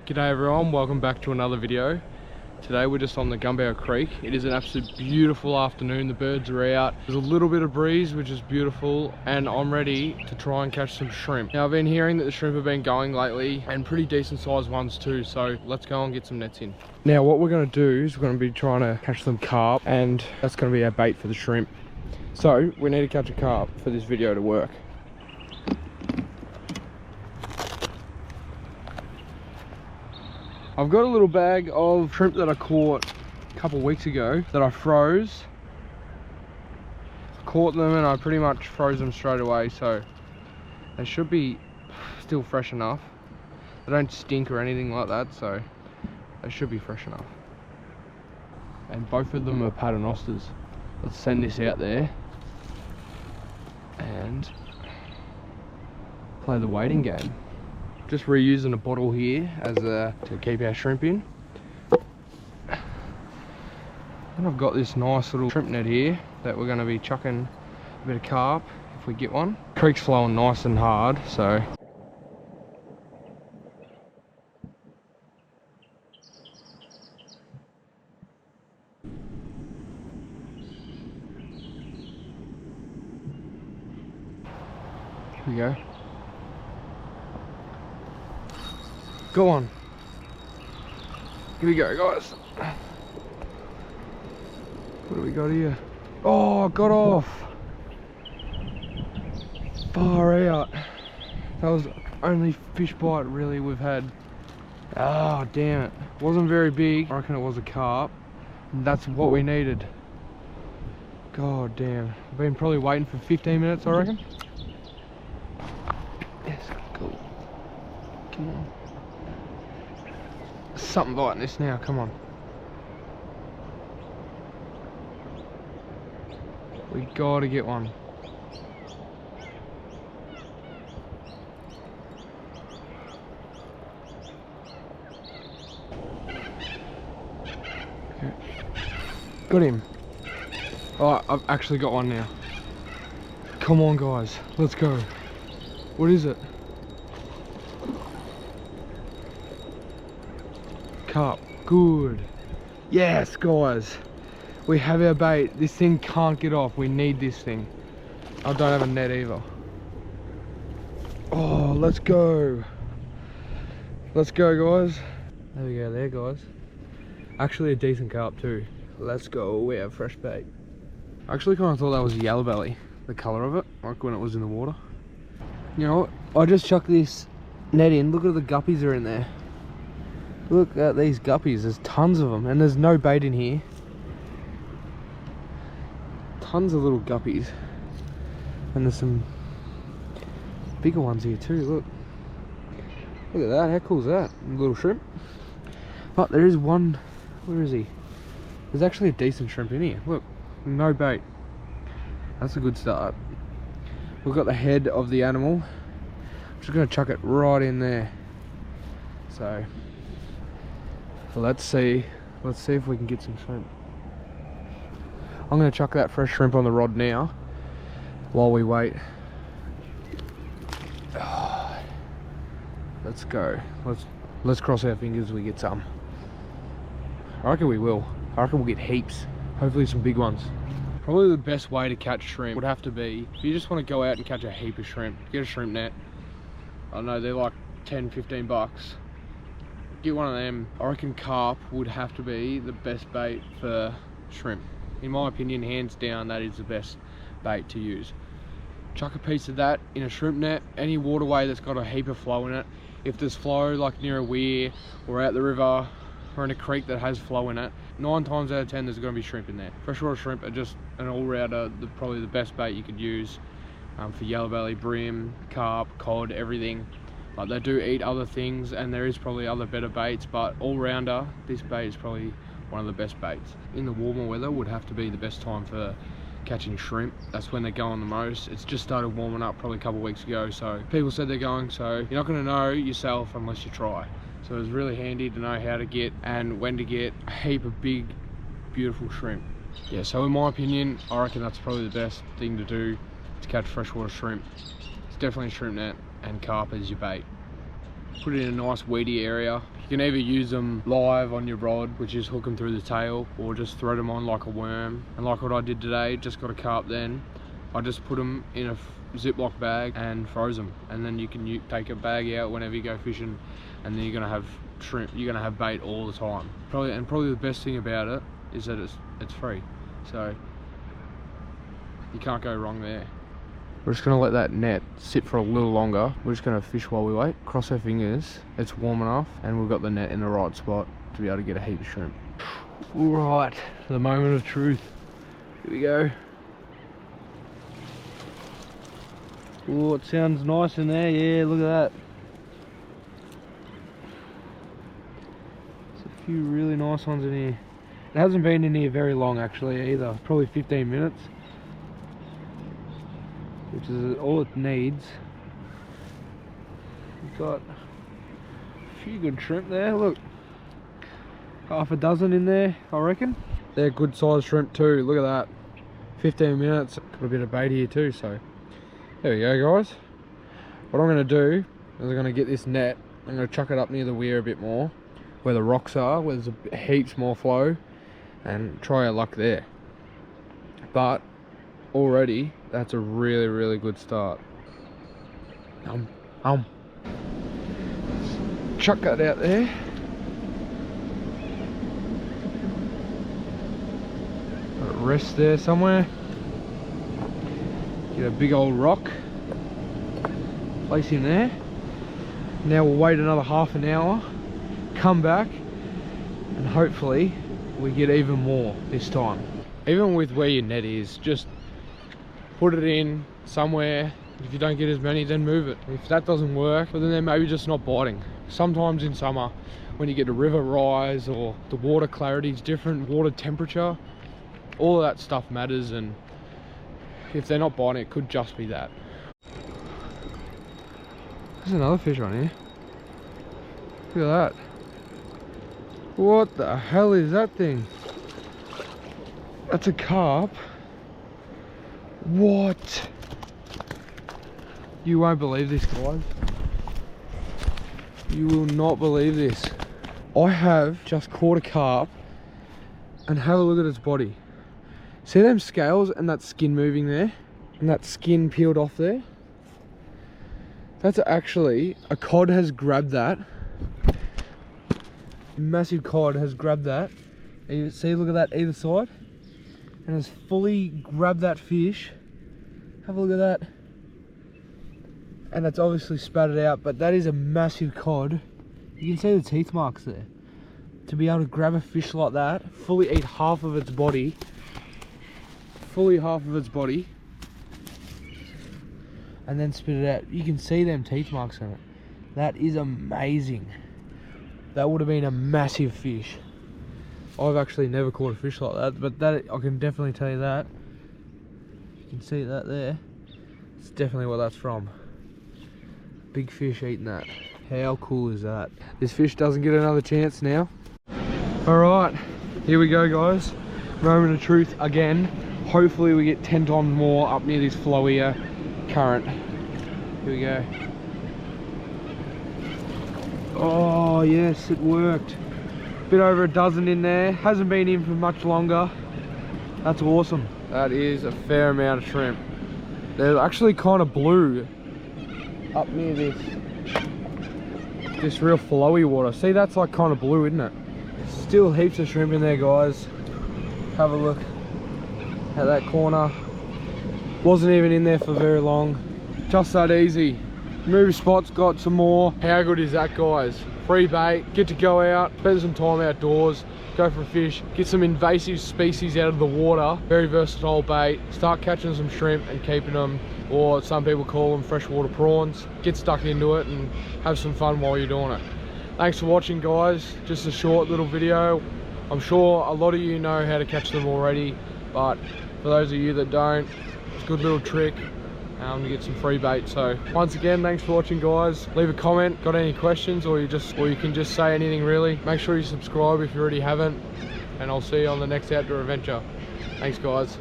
G'day everyone, welcome back to another video. Today we're just on the Gumbow Creek. It is an absolute beautiful afternoon, the birds are out. There's a little bit of breeze which is beautiful and I'm ready to try and catch some shrimp. Now I've been hearing that the shrimp have been going lately and pretty decent sized ones too, so let's go and get some nets in. Now what we're going to do is we're going to be trying to catch some carp and that's going to be our bait for the shrimp. So we need to catch a carp for this video to work. I've got a little bag of shrimp that I caught a couple of weeks ago that I froze. Caught them and I pretty much froze them straight away, so they should be still fresh enough. They don't stink or anything like that, so they should be fresh enough. And both of them are paternosters. Let's send this out there and play the waiting game. Just reusing a bottle here as to keep our shrimp in. And I've got this nice little shrimp net here that we're going to be chucking a bit of carp if we get one. Creek's flowing nice and hard, so here we go. Go on. Here we go, guys. What do we got here? Oh, got off. Far out. That was the only fish bite really we've had. Oh, damn it. Wasn't very big. I reckon it was a carp. And that's what we needed. God damn. I've been probably waiting for 15 minutes, I reckon. Yes, cool. Come on. Something biting this now, come on. We gotta get one. Okay. Got him. Oh, I've actually got one now. Come on guys, let's go. What is it? Carp, good. Yes guys, we have our bait. This thing can't get off, we need this thing. I don't have a net either. Oh, let's go. Let's go guys. There we go there guys. Actually a decent carp too. Let's go, we have fresh bait. I actually kind of thought that was a yellow belly, the colour of it, like when it was in the water. You know what, I just chucked this net in, look at the guppies are in there. Look at these guppies, there's tons of them and there's no bait in here. Tons of little guppies. And there's some bigger ones here too, look. Look at that, how cool is that? A little shrimp. But there is one, where is he? There's actually a decent shrimp in here, look. No bait. That's a good start. We've got the head of the animal. I'm just going to chuck it right in there. So let's see if we can get some shrimp. I'm going to chuck that fresh shrimp on the rod now while we wait. Oh, let's go. Let's cross our fingers we get some. I reckon we will. I reckon we'll get heaps. Hopefully some big ones. Probably the best way to catch shrimp would have to be, if you just want to go out and catch a heap of shrimp, get a shrimp net. I know they're like 10-15 bucks. Get one of them. I reckon carp would have to be the best bait for shrimp. In my opinion, hands down, that is the best bait to use. Chuck a piece of that in a shrimp net, any waterway that's got a heap of flow in it. If there's flow like near a weir or out the river or in a creek that has flow in it, 9 times out of 10 there's going to be shrimp in there. Freshwater shrimp are just an all-rounder, probably the best bait you could use for yellow belly, brim, carp, cod, everything. Like they do eat other things and there is probably other better baits, but all-rounder, this bait is probably one of the best baits. In the warmer weather would have to be the best time for catching shrimp. That's when they're going the most. It's just started warming up probably a couple of weeks ago, so people said they're going, so you're not going to know yourself unless you try. So it's really handy to know how to get and when to get a heap of big, beautiful shrimp. Yeah, so in my opinion, I reckon that's probably the best thing to do to catch freshwater shrimp. It's definitely a shrimp net and carp as your bait. put it in a nice weedy area. You can either use them live on your rod, which is hook them through the tail, or just throw them on like a worm. And like what I did today, just got a carp then, I just put them in a Ziploc bag and froze them. And then you can take a bag out whenever you go fishing, and then you're gonna have shrimp, you're gonna have bait all the time. Probably the best thing about it is that it's free. So you can't go wrong there. We're just gonna let that net sit for a little longer. We're just gonna fish while we wait. Cross our fingers, it's warm enough, and we've got the net in the right spot to be able to get a heap of shrimp. All right, the moment of truth. Here we go. Oh, it sounds nice in there. Yeah, look at that. There's a few really nice ones in here. It hasn't been in here very long actually either. Probably 15 minutes. Which is all it needs. We've got a few good shrimp there, look. Half a dozen in there, I reckon. They're good sized shrimp too, look at that. 15 minutes, got a bit of bait here too, so. There we go guys. What I'm gonna do is I'm gonna get this net, I'm gonna chuck it up near the weir a bit more, where the rocks are, where there's heaps more flow, and try our luck there. But already, that's a really, really good start. Chuck that out there. Let it rest there somewhere. Get a big old rock. Place him there. Now we'll wait another half an hour. Come back. And hopefully we get even more this time. Even with where your net is, just put it in somewhere. If you don't get as many, then move it. If that doesn't work, well, then they're maybe just not biting. Sometimes in summer, when you get a river rise or the water clarity is different, water temperature, all of that stuff matters, and if they're not biting, it could just be that. There's another fish on here. Look at that. What the hell is that thing? That's a carp. What? You won't believe this, guys. You will not believe this. I have just caught a carp, and have a look at its body. See them scales and that skin moving there? And that skin peeled off there? That's actually, a cod has grabbed that. A massive cod has grabbed that. And you see, look at that either side? And has fully grabbed that fish. Have a look at that. And that's obviously spat it out, but that is a massive cod. You can see the teeth marks there. To be able to grab a fish like that, fully eat half of its body, and then spit it out. You can see them teeth marks on it. That is amazing. That would have been a massive fish. I've actually never caught a fish like that, but that, I can definitely tell you that. You can see that there. It's definitely what that's from. Big fish eating that. How cool is that? This fish doesn't get another chance now. Alright, here we go guys. Moment of truth again. Hopefully we get 10 times more up near this flowier current. Here we go. Oh yes, it worked. Bit over a dozen in there. Hasn't been in for much longer. That's awesome. That is a fair amount of shrimp. They're actually kind of blue up near this real flowy water. See, that's like kind of blue, isn't it? Still heaps of shrimp in there, guys. Have a look at that corner. Wasn't even in there for very long. Just that easy. Move spots, got some more. How good is that, guys? Free bait, get to go out, spend some time outdoors, go for a fish, get some invasive species out of the water. Very versatile bait. Start catching some shrimp and keeping them, or some people call them freshwater prawns. Get stuck into it and have some fun while you're doing it. Thanks for watching, guys. Just a short little video. I'm sure a lot of you know how to catch them already, but for those of you that don't, it's a good little trick to get some free bait. So once again, thanks for watching, guys. Leave a comment, got any questions, or you can just say anything really. Make sure you subscribe if you already haven't, and I'll see you on the next outdoor adventure. Thanks, guys.